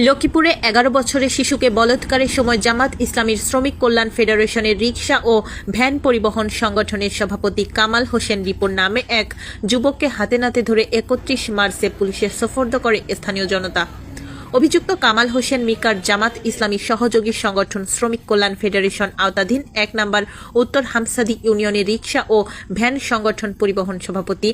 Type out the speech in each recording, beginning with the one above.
লক্ষ্মীপুরে 11 বছরের শিশুকে বলাৎকারের সময় জামাত ইসলামীর শ্রমিক কল্যাণ ফেডারেশনের রিকশা ও ভ্যান পরিবহন সংগঠনের সভাপতি কামাল হোসেন রিপন নামে এক যুবককে হাতে নাতে ধরে 31 মার্চে পুলিশের সোপর্দ করে স্থানীয় জনতা। অভিযুক্ত কামাল হোসেন মিকার জামাত ইসলামী সহযোগী সংগঠন শ্রমিক কল্যাণ ফেডারেশন আওতাধীন 1 নম্বর উত্তর হামসাদি ইউনিয়নের রিকশা ও ভ্যান সংগঠন পরিবহন সভাপতি।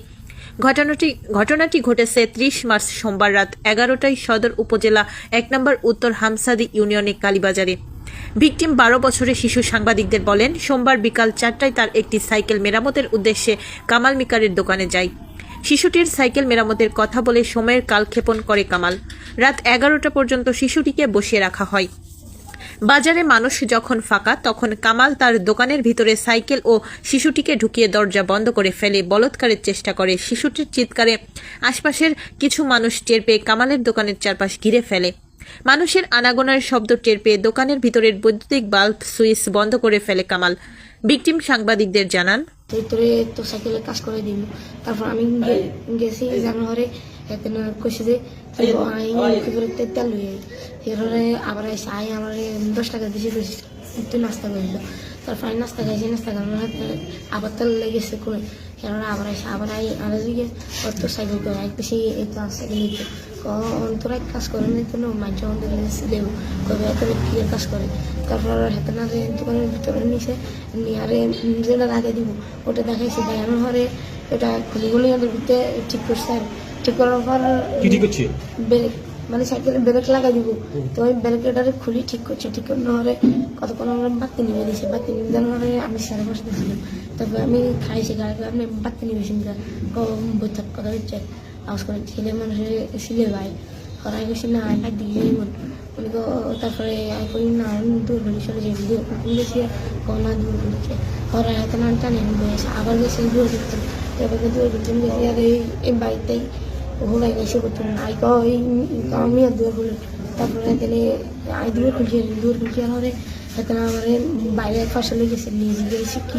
ঘটনাটি ঘটেছে 30 মার্চ সোমবার রাত 11টায় সদর উপজেলা 1 নম্বর উত্তর হামসাদি ইউনিয়নে কালীবাজারে। ভিকটিম 12 বছরের শিশু সাংবাদিকদের বলেন, সোমবার বিকাল 4টায় তার একটি সাইকেল মেরামতের উদ্দেশ্যে কামাল মিকারের দোকানে যায়। শিশুটির সাইকেল মেরামতের কথা বলে সময়ের কালক্ষেপণ করে কামাল। রাত 11টা পর্যন্ত শিশুটিকে বসিয়ে রাখা হয়। বাজারে মানুষ যখন ফাঁকা তখন কামাল তার দোকানের ভিতরে সাইকেল ও শিশুটিকে ঢুকিয়ে দরজা বন্ধ করে ফেলে বলাৎকারের চেষ্টা করে। শিশুটির চিৎকারে আশপাশের কিছু মানুষ টের পেয়ে কামালের দোকানের চারপাশ ঘিরে ফেলে। মানুষের আনাগোনার শব্দ টের পেয়ে দোকানের ভিতরের বৈদ্যুতিক বাল্ব সুইচ বন্ধ করে ফেলে কামাল। ভিকটিম সাংবাদিকদের জানান, তো সাইকেলে কাজ করে দিল। তারপর আমি গেছি জানুয়ারি কইছে যে তেল লই এরপরে আবার এসে আমার 10 টাকা দিয়েছি তুই নাস্তা করিল। তারপর আমি নাস্তা খাইছি, নাস্তা খাওয়ার আবার তেল লেগেছে করে এরপরে আবার এসে আবার আরো দিকে তো সাইকেল করে বেশি এই তো সাইকেল নিত তোরা কাজ করে নিত না মাঝে আমাদের দেব কবে এত ফিরের কাজ করে। তারপর হাতে না দোকানের ভিতরে নিচে নিয়ে আরে যেটা রাখে দিব ওটা দেখাইছে দেখানোর পরে এটা খুলিগুলি আমাদের ভিতরে ঠিক করছে। আর ঠিক করার পর ব্রেক মানে সাইকেলে ব্রেক লাগাই দিব, তো ওই ব্রেকটারে খুলি ঠিক করছে। ঠিক করার পরে কতক্ষণ আমরা বাতি নিবে দিয়েছি, বাতি নিবে দেওয়ার পরে আমি সাড়ে 5 দিয়েছিলাম। তারপর আমি খাইছি গাড়ি আপনি বাতি নিবেছেন বৈঠক কথা হচ্ছে আওয়াজ করে ছেলে মানুষের ছিলে ভাই করাই গেছি না আইপার দিয়ে উনি তো তারপরে আই করি না দূর ঘুরি চলে যাই ঘুরেছি কনা দূর ঘুরেছে ওরা এত না টানে বয়েছে আবার গেছে দূর ঘুরতেন। এবার দূর ঘুরতেন গেছি আর এই বাড়িতেই ঘুরাই গেছে করতেন আই আমি আর দূর ঘুরে। তারপরে তাহলে আই দূর খুলছি আর হরে এত না আমার বাইরে ফসলে গেছে নিয়ে গেছি কি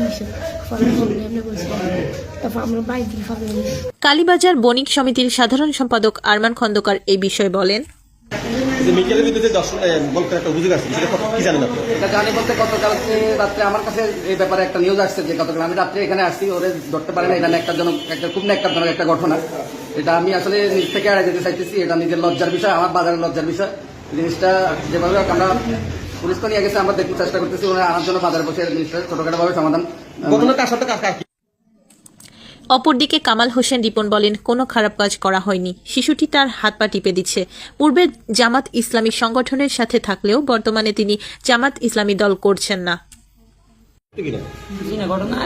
ফলের ফলে আপনি বলছি। তারপর আমরা বাইরে দিকে ফাঁকা গেছি। কালীবাজার বণিক সমিতির সাধারণ সম্পাদক আরমান খন্দকার এই বিষয়ে বলেন, আমার কাছে এই ব্যাপারে একটা নিউজ আসছে যে গতকাল আমি রাত্রে এখানে আসছি ওরে ধরতে পারে না। এটা একটা খুব ন্যাক্কারজনক একটা ঘটনা। এটা আমি আসলে নিজ থেকে এড়াই যেতে চাইতেছি। এটা নিজের লজ্জার বিষয়, আমার বাজারের লজ্জার বিষয়। জিনিসটা যেভাবে আমরা পুলিশ তো নিয়ে গেছে আমরা দেখতে চেষ্টা করতেছি ওরা আনার জন্য বাজারে বসে জিনিসটা ছোটখাটো ভাবে সমাধান। অপরদিকে কামাল হোসেন রিপন বলেন, কোনো খারাপ কাজ করা হয়নি, শিশুটি তার হাত পা টিপে দিচ্ছে। পূর্বে জামাত ইসলামী সংগঠনের সাথে থাকলেও বর্তমানে তিনি জামাত ইসলামী দল করছেন না। ঘটনা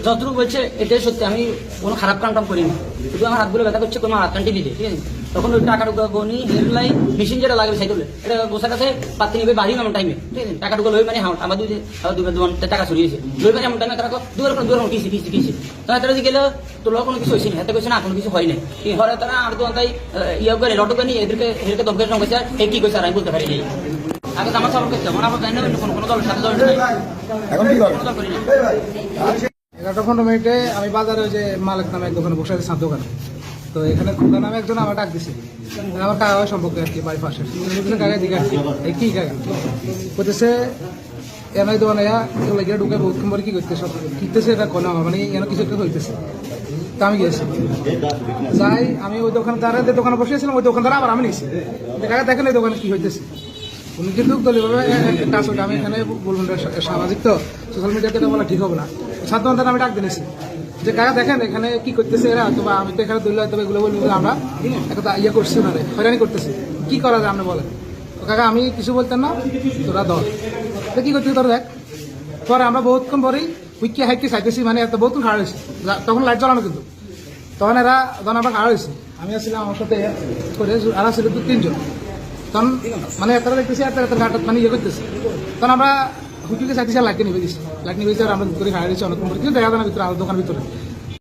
যতটুকু বলছে এটাই সত্যি, আমি কোনো খারাপ কাম করিনি, শুধু আমার হাতগুলো ব্যথা করছে কোনো হাত কান্টি দিতে। ঠিক আছে, তখন ওই টাকাটুকু গনি হেডলাই মেশিন যেটা লাগবে সাইকেলে এটা গোসা কাছে পাতি নিবে বাড়ি এমন টাইমে। ঠিক আছে, টাকাটুকু লই মানে আমার দুই টাকা সরিয়েছে লই মানে এমন টাইমে তারা দূর কিসে তারা গেলে তোর কোনো কিছু হয়েছে না, হাতে কইছে না কোনো কিছু হয়নি। হরে তারা আর তো তাই ইয়ে করে লটো করে এদেরকে দমকে কইছে এই কি কইছে আর আমি বলতে পারি নাই। আগে আমার সবার করছে আমার জানি না কোনো দলের সাথে দল নেই। এখন কি করে 11:15 আমি বাজারে ওই যে মালিক নামে এক দোকানে বসে আছে সাত দোকানে। তো এখানে খোলা নামে একজন আমার ডাক দিছে আমার কাকা সম্পর্কে আর কি বাড়ি পাশে কাকা দিকে আর কি কাকা করতেছে এনাই দোকানে এগুলো গিয়ে ঢুকে বহুত করে কি করতেছে সব কিনতেছে এটা কোনো মানে এনে কিছু একটা হইতেছে। তা আমি গেছি যাই আমি ওই দোকানদারের দোকানে বসেছিলাম, ওই দোকানদার আবার আমি নিয়েছি কাকা দেখেন এই দোকানে কি হইতেছে। উনি কিন্তু দলীয়ভাবে কাজ হইতে আমি এখানে বলবেন সামাজিক তো সোশ্যাল মিডিয়াতে বলা ঠিক হবে না। সাধারণত আমি ডাক দিয়েছি যে কাকা দেখেন এখানে কি করতেছে এরা, অথবা আমি তো এখানে দলীয় হয়তো এগুলো বলবো আমরা একটা ইয়ে করছি না রে হয়রানি করতেছি, কি করা যায় আপনি বলেন। কাকা আমি কিছু বলতেন না, তোরা দল কি করছিস তোরা দেখ। পরে আমরা বহুতক্ষণ পরেই উইকে হাইকে চাইতেছি মানে এত বহুতক্ষণ খাড়া হয়েছি, তখন লাইট জ্বালানো কিন্তু তখন এরা যখন আমরা খাড়া হয়েছি আমি আসছিলাম আমার সাথে করে আর ছিল 2-3 জন। তখন মানে একটা দেখতেছি একটা ঘাটাত মানে ইয়ে করতেছি, তখন আমরা হুকিকে চাইতেছি লাইটকে নিবে দিচ্ছি, লাইট নিবে দিচ্ছি আর আমরা করে খাড়া দিচ্ছি অনেকক্ষণ করে কিন্তু দেখা যায় না ভিতরে আমার দোকানের ভিতরে।